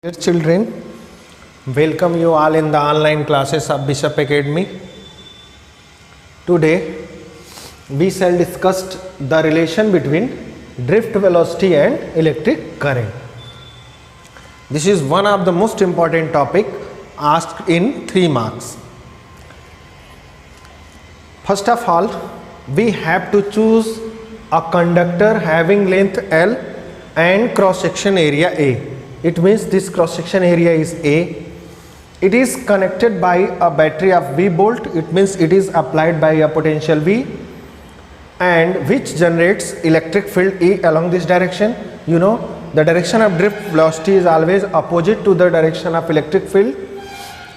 Dear children, welcome you all in the online classes of Bishop Academy. Today we shall discuss the relation between drift velocity and electric current. This is one of the most important topic asked in 3 marks. First of all, we have to choose a conductor having length L and cross section area A. It means this cross section area is A. It is connected by a battery of V volt. It means it is applied by a potential V, and which generates electric field E along this direction. You know, the direction of drift velocity is always opposite to the direction of electric field,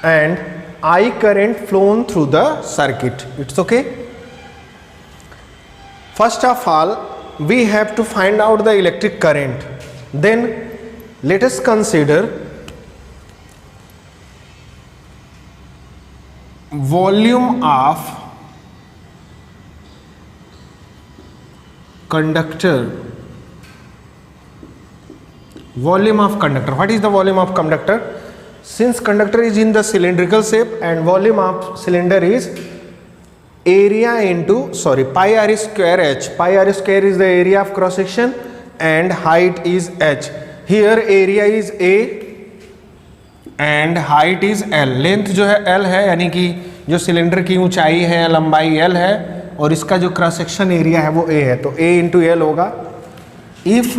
and I current flown through the circuit. It's okay. First of all, we have to find out the electric current. Then let us consider volume of conductor. Volume of conductor. What is the volume of conductor? Since conductor is in the cylindrical shape and volume of cylinder is area into pi r square h. Pi r square is the area of cross section and height is h. Here area is A and height is L. Length जो है L है, यानी कि जो cylinder की ऊंचाई है, लंबाई L है, और इसका जो क्रॉस सेक्शन एरिया है वो A है, तो A इंटू L होगा. If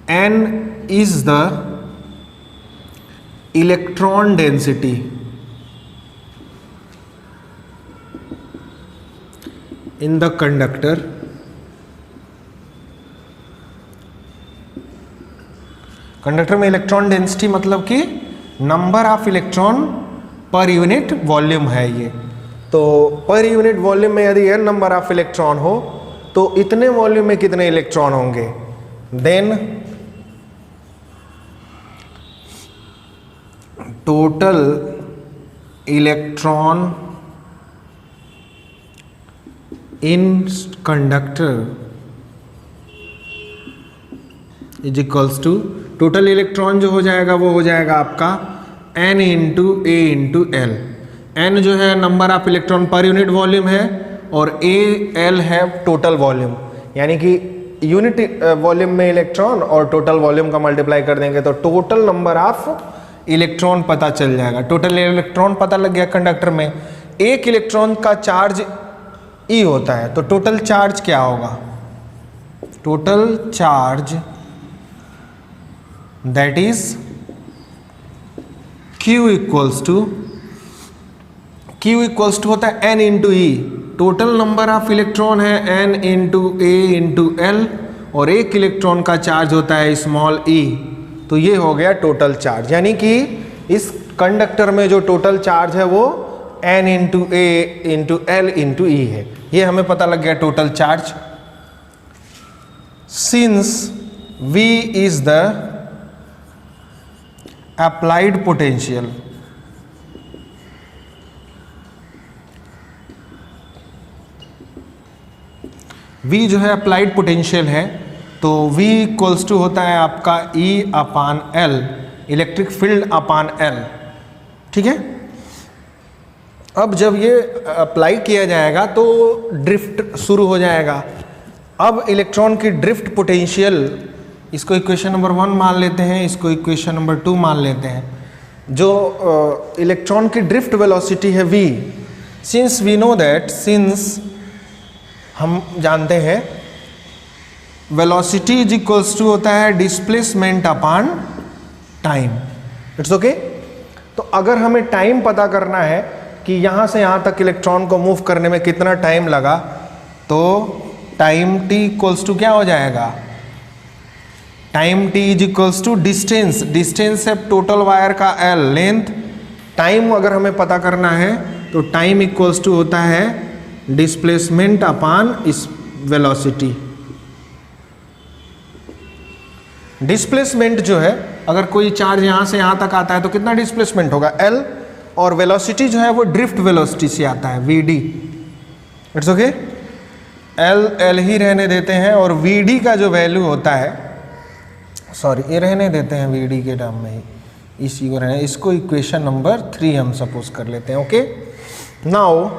N is the electron density in the conductor, conductor में इलेक्ट्रॉन डेंसिटी मतलब कि number of electron per unit volume है ये. तो पर यूनिट वॉल्यूम में यदि n नंबर ऑफ इलेक्ट्रॉन हो तो इतने वॉल्यूम में कितने इलेक्ट्रॉन होंगे. Then total electron in conductor is equals to, total electron जो हो जाएगा वो हो जाएगा आपका n into A into L. n जो है number of electron per unit volume है और एल है टोटल वॉल्यूम, यानी कि यूनिट वॉल्यूम में इलेक्ट्रॉन और टोटल वॉल्यूम का मल्टीप्लाई कर देंगे तो टोटल नंबर ऑफ इलेक्ट्रॉन पता चल जाएगा. टोटल इलेक्ट्रॉन पता लग गया. कंडक्टर में एक इलेक्ट्रॉन का चार्ज ई होता है, तो टोटल चार्ज क्या होगा? Total charge that is Q equals to होता है N into E. Total number of electron है N into A into L, और एक इलेक्ट्रॉन का चार्ज होता है स्मॉल e. तो ये हो गया टोटल चार्ज, यानी कि इस कंडक्टर में जो टोटल चार्ज है वो N into A into L into ई है. ये हमें पता लग गया total charge. Since V is the applied potential, V जो है अप्लाइड पोटेंशियल है, तो V इक्वल्स टू होता है आपका E अपान L, इलेक्ट्रिक फील्ड अपान L. ठीक है. अब जब ये अप्लाई किया जाएगा तो ड्रिफ्ट शुरू हो जाएगा. अब इलेक्ट्रॉन की ड्रिफ्ट पोटेंशियल, इसको इक्वेशन नंबर 1 मान लेते हैं, इसको इक्वेशन नंबर 2 मान लेते हैं. जो इलेक्ट्रॉन की ड्रिफ्ट वेलोसिटी है v, since we know that, since हम जानते हैं वेलोसिटी इज इक्वल्स टू होता है displacement upon time. It's okay. तो अगर हमें टाइम पता करना है कि यहाँ से यहाँ तक इलेक्ट्रॉन को मूव करने में कितना टाइम लगा, तो टाइम t इक्वल्स टू क्या हो जाएगा? Time t is equals to distance, distance है टोटल वायर का L, लेंथ. टाइम अगर हमें पता करना है तो टाइम इक्वल्स टू होता है डिस्प्लेसमेंट अपॉन इस वेलोसिटी. डिस्प्लेसमेंट जो है, अगर कोई चार्ज यहाँ से यहाँ तक आता है तो कितना डिस्प्लेसमेंट होगा? L. और वेलोसिटी जो है वो ड्रिफ्ट वेलोसिटी से आता है, vd. It's okay. L ही रहने देते हैं, और vd का जो वैल्यू होता है सॉरी ये रहने देते हैं वीडी के टर्म में ही, इसी को रहने, इसको इक्वेशन नंबर 3 हम सपोज कर लेते हैं। Okay, now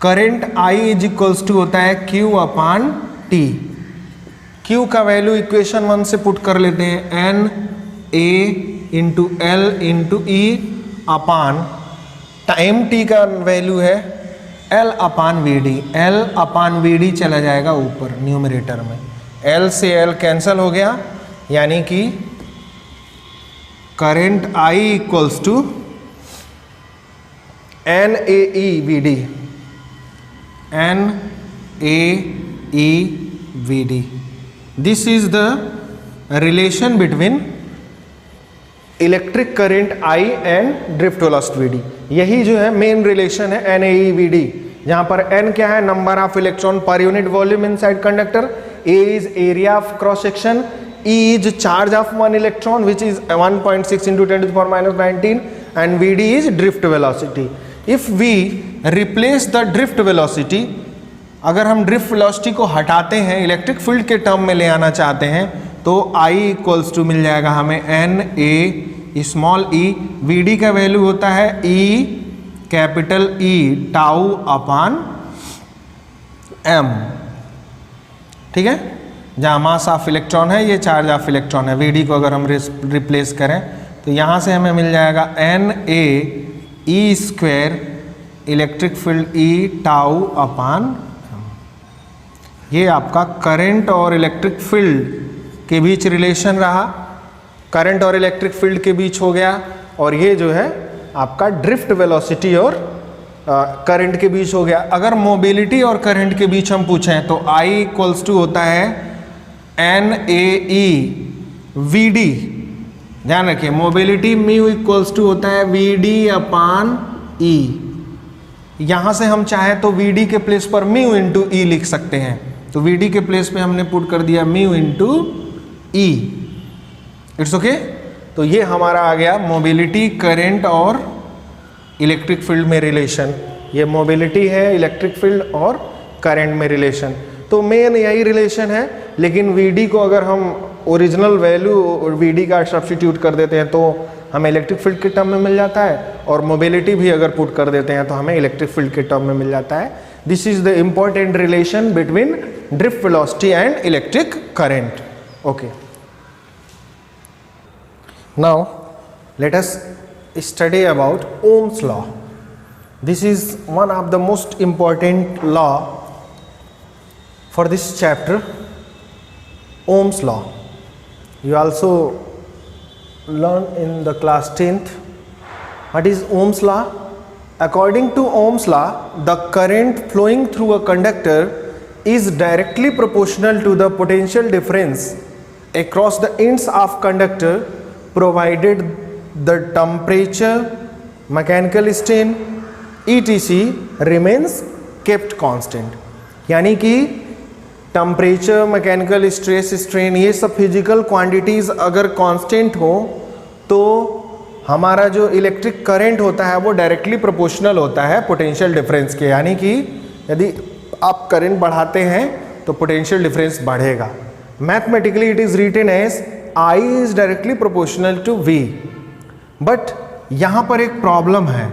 current I is equals to होता है Q अपान T। Q का वैल्यू इक्वेशन 1 से पुट कर लेते हैं, N A into L into E upon time T का वैल्यू है L upon VD। L upon VD चला जाएगा ऊपर न्यूमरेटर में, L से L कैंसिल हो गया, यानी कि current I equals to NAE VD, NAE VD। This is the relation between electric current I and drift velocity VD। यही जो है मेन रिलेशन है NAE VD, जहां पर N क्या है, number of electron per unit volume inside conductor, A is area of cross section, E is charge of one electron which is 1.6 into 10⁻⁻19 and VD is drift velocity. If we replace the drift velocity, अगर हम drift velocity को हटाते हैं, electric field के term में ले आना चाहते हैं, तो I इक्वल्स टू मिल जाएगा हमें NA स्मॉल e, VD का वैल्यू होता है E capital E tau upon M। ठीक है, जहाँ मास ऑफ इलेक्ट्रॉन है, ये चार्ज ऑफ इलेक्ट्रॉन है। VD को अगर हम रिप्लेस करें तो यहाँ से हमें मिल जाएगा NA E square electric field E tau upon. ये आपका करंट और इलेक्ट्रिक फील्ड के बीच रिलेशन रहा, करंट और इलेक्ट्रिक फील्ड के बीच हो गया, और ये जो है आपका ड्रिफ्ट वेलोसिटी और करंट के बीच हो गया। अगर मोबिलिटी और करंट के बीच हम पूछें तो I इक्वल्स टू होता है NAE VD। ध्यान रखिए, मोबिलिटी म्यू इक्वल्स टू होता है VD अपान E। यहाँ से हम चाहे तो VD के प्लेस पर म्यू इंटू E लिख सकते हैं, तो VD के प्लेस पे हमने पुट कर दिया mu into E। It's okay. तो ये हमारा आ गया मोबिलिटी, करंट और इलेक्ट्रिक फील्ड में रिलेशन। ये मोबिलिटी है, इलेक्ट्रिक फील्ड और करंट में रिलेशन। तो मेन यही रिलेशन है, लेकिन VD को अगर हम ओरिजिनल वैल्यू VD का सब्स्टिट्यूट कर देते हैं तो हमें इलेक्ट्रिक फील्ड के टर्म में मिल जाता है, और मोबिलिटी भी अगर पुट कर देते हैं तो हमें इलेक्ट्रिक फील्ड के टर्म में मिल जाता है। This is the important relation between drift velocity and electric current. Okay, now let us study about Ohm's law. This is one of the most important law for this chapter, Ohm's law. You also learn in the class 10th. What is Ohm's law? According to Ohm's law, the current flowing through a conductor is directly proportional to the potential difference across the ends of conductor, provided the temperature, mechanical strain etc remains kept constant। यानी कि temperature, mechanical stress, strain, ये सब physical quantities अगर constant हो तो हमारा जो electric current होता है वो डायरेक्टली प्रोपोर्शनल होता है पोटेंशियल डिफरेंस के। यानी कि यदि आप करंट बढ़ाते हैं तो पोटेंशियल डिफरेंस बढ़ेगा। Mathematically it is written as I is directly proportional to V। But यहाँ पर एक प्रॉब्लम है,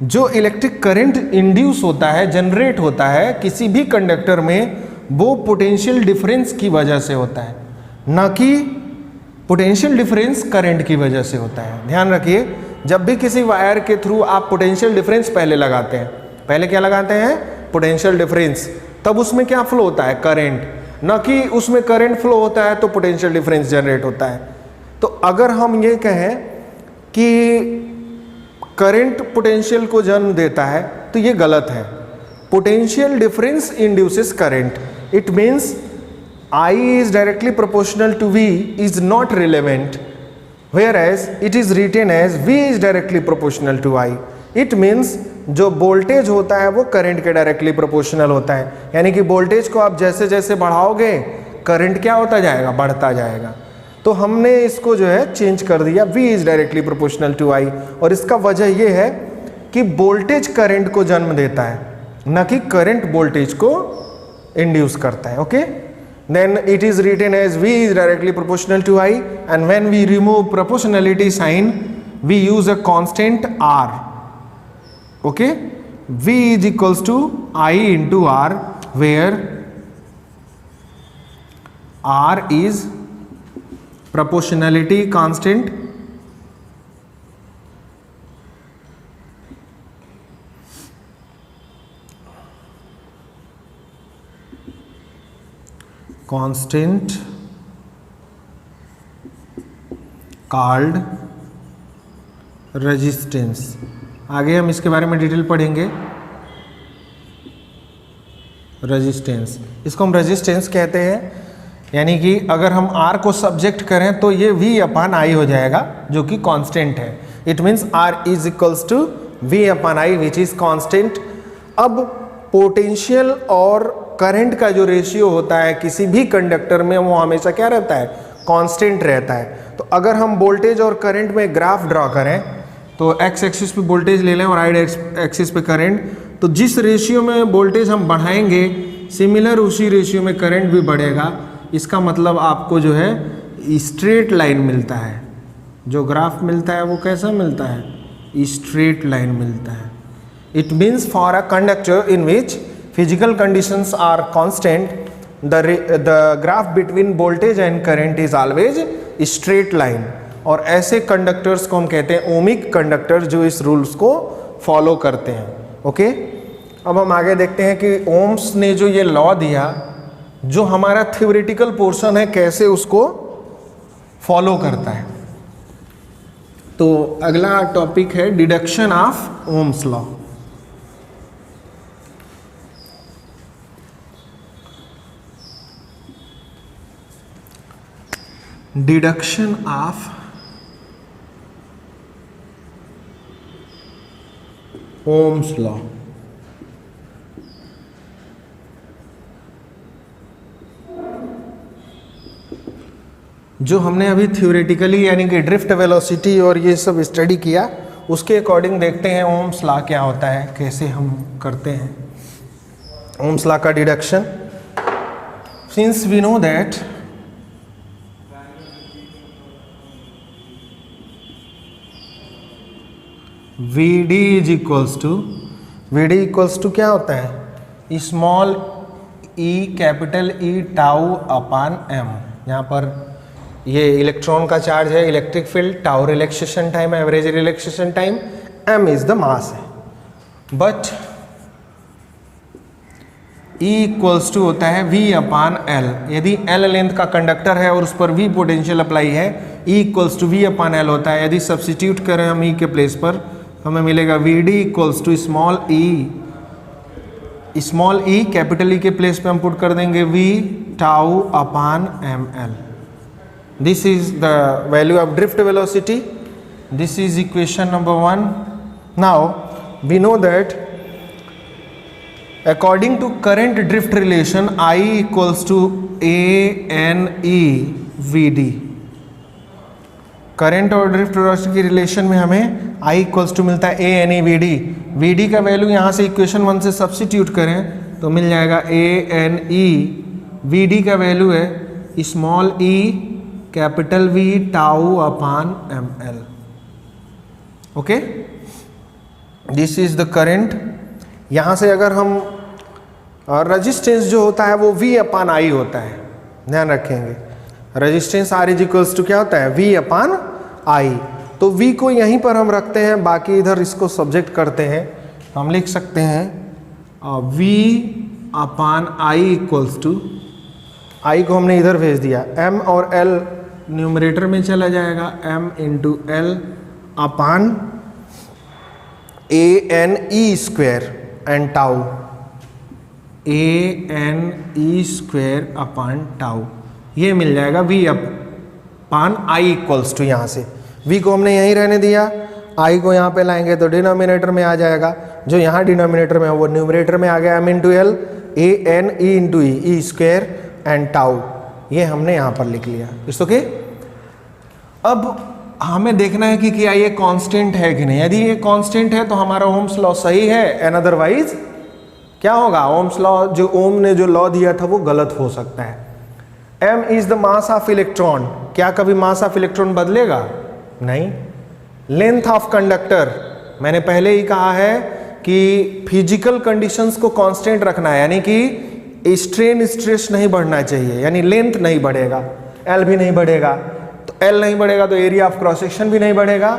जो इलेक्ट्रिक करंट इंड्यूस होता है, जनरेट होता है किसी भी कंडक्टर में, वो पोटेंशियल डिफरेंस की वजह से होता है, ना कि पोटेंशियल डिफरेंस करंट की वजह से होता है। ध्यान रखिए, जब भी किसी वायर के थ्रू आप पोटेंशियल डिफरेंस पहले लगाते हैं, पहले क्या लगाते हैं? Potential difference. तब उसमें क्या फ्लो होता है? करंट। ना कि उसमें करंट फ्लो होता है तो पोटेंशियल डिफरेंस जनरेट होता है। तो अगर हम ये कहें कि करंट पोटेंशियल को जन्म देता है तो ये गलत है। Potential difference induces current. It means I is directly proportional to V is not relevant, whereas it is written as V is directly proportional to I. It means जो वोल्टेज होता है वो करंट के डायरेक्टली प्रोपोर्शनल होता है। यानी कि voltage को आप जैसे जैसे बढ़ाओगे करंट क्या होता जाएगा? बढ़ता जाएगा। तो हमने इसको जो है चेंज कर दिया, V is directly proportional to I। और इसका वजह ये है कि वोल्टेज करंट को जन्म देता है, न कि करंट वोल्टेज को इंड्यूस करता है। Okay, then it is written as V is directly proportional to I, and when we remove proportionality sign we use a constant R. Okay, V is equals to I into R, where R is proportionality constant, constant called resistance. आगे हम इसके बारे में detail पढ़ेंगे. Resistance, इसको हम resistance कहते हैं, यानी कि अगर हम R को सब्जेक्ट करें तो ये V अपान I हो जाएगा जो कि कांस्टेंट है. It means R is equals to V upon I which is constant. अब पोटेंशियल और करंट का जो रेशियो होता है किसी भी कंडक्टर में वो हमेशा क्या रहता है, कांस्टेंट रहता है. तो अगर हम वोल्टेज और करंट में ग्राफ ड्रॉ करें तो एक्स एक्सिस पे वोल्टेज ले लें और वाई एक्सिस पे करंट, तो जिस रेशियो में वोल्टेज हम बढ़ाएंगे सिमिलर उसी रेशियो में करंट भी बढ़ेगा. इसका मतलब आपको जो है स्ट्रेट लाइन मिलता है. जो ग्राफ मिलता है वो कैसा मिलता है, स्ट्रेट लाइन मिलता है. It means for a conductor in which physical conditions are constant, the graph between voltage and current is always straight line. और ऐसे कंडक्टर्स को हम कहते हैं ओमिक कंडक्टर, जो इस रूल्स को फॉलो करते हैं. ओके, अब हम आगे देखते हैं कि ओम्स ने जो ये लॉ दिया, जो हमारा थ्योरेटिकल पोर्शन है, कैसे उसको फॉलो करता है. तो अगला टॉपिक है deduction of Ohm's law. Deduction of Ohm's law. जो हमने अभी थ्योरेटिकली यानी कि ड्रिफ्ट वेलोसिटी और ये सब स्टडी किया, उसके अकॉर्डिंग देखते हैं ओम्स लॉ क्या होता है, कैसे हम करते हैं ओम्स लॉ का deduction. Since we know that VD is equals to क्या होता है, small e capital E tau upon m. यहाँ पर ये इलेक्ट्रॉन का चार्ज है, electric field, tau relaxation time, average relaxation time, m is the mass है. बट E इक्वल्स टू होता है V अपान L. यदि L लेंथ का कंडक्टर है और उस पर V पोटेंशियल अप्लाई है, E equals to V upon L होता है. यदि सब्सिट्यूट करें हम E के प्लेस पर, हमें मिलेगा VD equals to small E capital E के प्लेस पे हम पुट कर देंगे V tau upon ml. This is the value of drift velocity. This is equation number 1. Now we know that according to current drift relation I equals to ANE VD. Current और drift velocity की relation में हमें I equals to मिलता है ANE VD. VD का value यहाँ से equation 1 से सब्सिट्यूट करें तो मिल जाएगा ANE. VD का वैल्यू है small e capital V tau upon ml. Okay, this is the current. यहाँ से अगर हम रेजिस्टेंस जो होता है वो V अपान I होता है, ध्यान रखेंगे. Resistance R is equals to क्या होता है, V अपान I. तो V को यहीं पर हम रखते हैं, बाकी इधर इसको सब्जेक्ट करते हैं. हम लिख सकते हैं V upon I equals to, I को हमने इधर भेज दिया, M और L न्यूमरेटर में चला जाएगा, M into L upon ANE square and tau, ANE square upon tau. ये मिल जाएगा V upon I equals to. यहाँ से V को हमने यहीं रहने दिया, I को यहाँ पे लाएंगे तो डिनोमिनेटर में आ जाएगा. जो यहाँ डिनोमिनेटर में है वो न्यूमरेटर में आ गया, M into L ANE into E square and tau. ये हमने यहाँ पर लिख लिया. It's okay. अब हमें देखना है कि क्या ये कांस्टेंट है कि नहीं. यदि ये कांस्टेंट है तो हमारा ओम्स लॉ सही है, एंड अदरवाइज क्या होगा, ओम्स लॉ जो ओम ने जो लॉ दिया था वो गलत हो सकता है. m is the mass of electron, क्या कभी मास ऑफ इलेक्ट्रॉन बदलेगा? नहीं। लेंथ ऑफ कंडक्टर, मैंने पहले ही कहा है कि फिजिकल कंडीशंस को कांस्टेंट रखना है, यानी कि स्ट्रेन स्ट्रेस नहीं बढ़ना चाहिए, यानी लेंथ नहीं बढ़ेगा, एल भी नहीं बढ़ेगा, तो एल नहीं बढ़ेगा तो एरिया ऑफ क्रॉस सेक्शन भी नहीं बढ़ेगा,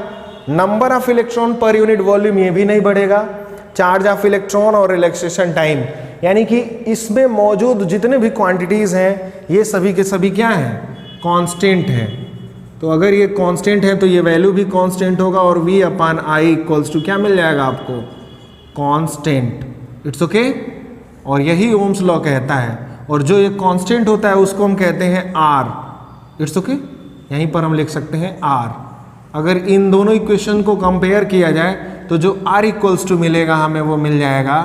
number of electron per unit volume ये भी नहीं बढ़ेगा, चार्ज ऑफ इलेक्ट्रॉन और रिलैक्सेशन टाइम, यानी कि इसमें मौजूद जितने भी क्वांटिटीज हैं ये सभी के सभी क्या हैं? कांस्टेंट हैं। तो अगर ये कांस्टेंट है तो ये वैल्यू भी कांस्टेंट होगा और v upon I equals to क्या मिल जाएगा आपको? कांस्टेंट। It's okay. और यही ओम्स लॉ कहता है, और जो ये कांस्टेंट होता है उसको हम कहते हैं r। इट्स ओके, यहीं पर हम लिख सकते हैं r। अगर इन दोनों इक्वेशन को कंपेयर किया जाए तो जो r इक्वल्स टू मिलेगा हमें वो मिल जाएगा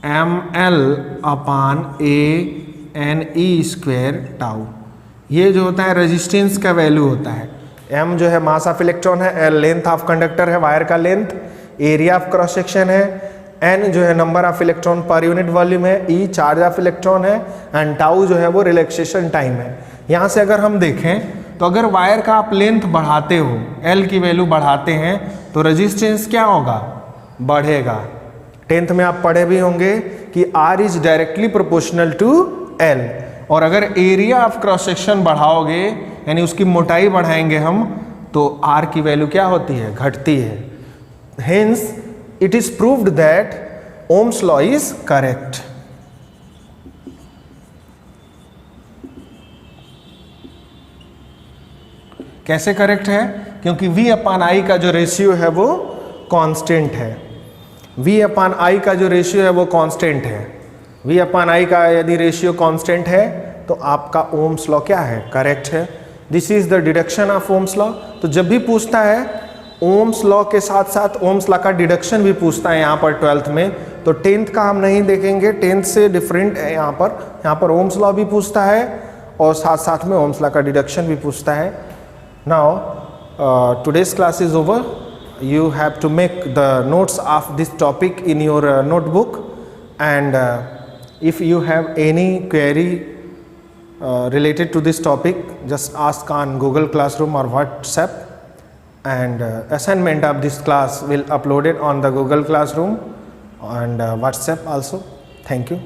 ml upon a n e tau. ये जो होता है रेजिस्टेंस का वैल्यू होता है। m जो है मास ऑफ इलेक्ट्रॉन है, l लेंथ ऑफ कंडक्टर है, वायर का length, area of cross section है, n जो है number of electron per unit volume है, e चार्ज ऑफ इलेक्ट्रॉन है, एंड टाउ जो है वो रिलैक्सेशन टाइम है। यहाँ से अगर हम देखें तो अगर वायर का आप लेंथ बढ़ाते हो, l की वैल्यू बढ़ाते हैं तो रेजिस्टेंस क्या होगा? बढ़ेगा। 10th में आप पढ़े भी होंगे कि r is directly proportional to l। और अगर एरिया ऑफ क्रॉस सेक्शन बढ़ाओगे यानी उसकी मोटाई बढ़ाएंगे हम तो r की वैल्यू क्या होती है? घटती है। Hence it is proved that Ohm's law is correct. कैसे करेक्ट है? क्योंकि v अपान आई का जो रेशियो है वो कांस्टेंट है। v अपान आई का जो रेशियो है वो कांस्टेंट है। v अपान आई का यदि रेशियो कांस्टेंट है तो आपका ओम्स लॉ क्या है? करेक्ट है। This is the deduction of Ohm's law. तो जब भी पूछता है ओम्स लॉ के साथ साथ ओम्स लॉ का डिडक्शन भी पूछता है यहाँ पर 12th में, तो 10th का हम नहीं देखेंगे, 10th से डिफरेंट है। यहाँ पर ओम्स लॉ भी पूछता है और साथ साथ में ओम्स लॉ का डिडक्शन भी पूछता है। Now today's class is over. You have to make the notes of this topic in your notebook, and if you have any query related to this topic, just ask on Google Classroom or WhatsApp, and assignment of this class will uploaded on the Google Classroom and WhatsApp also. Thank you.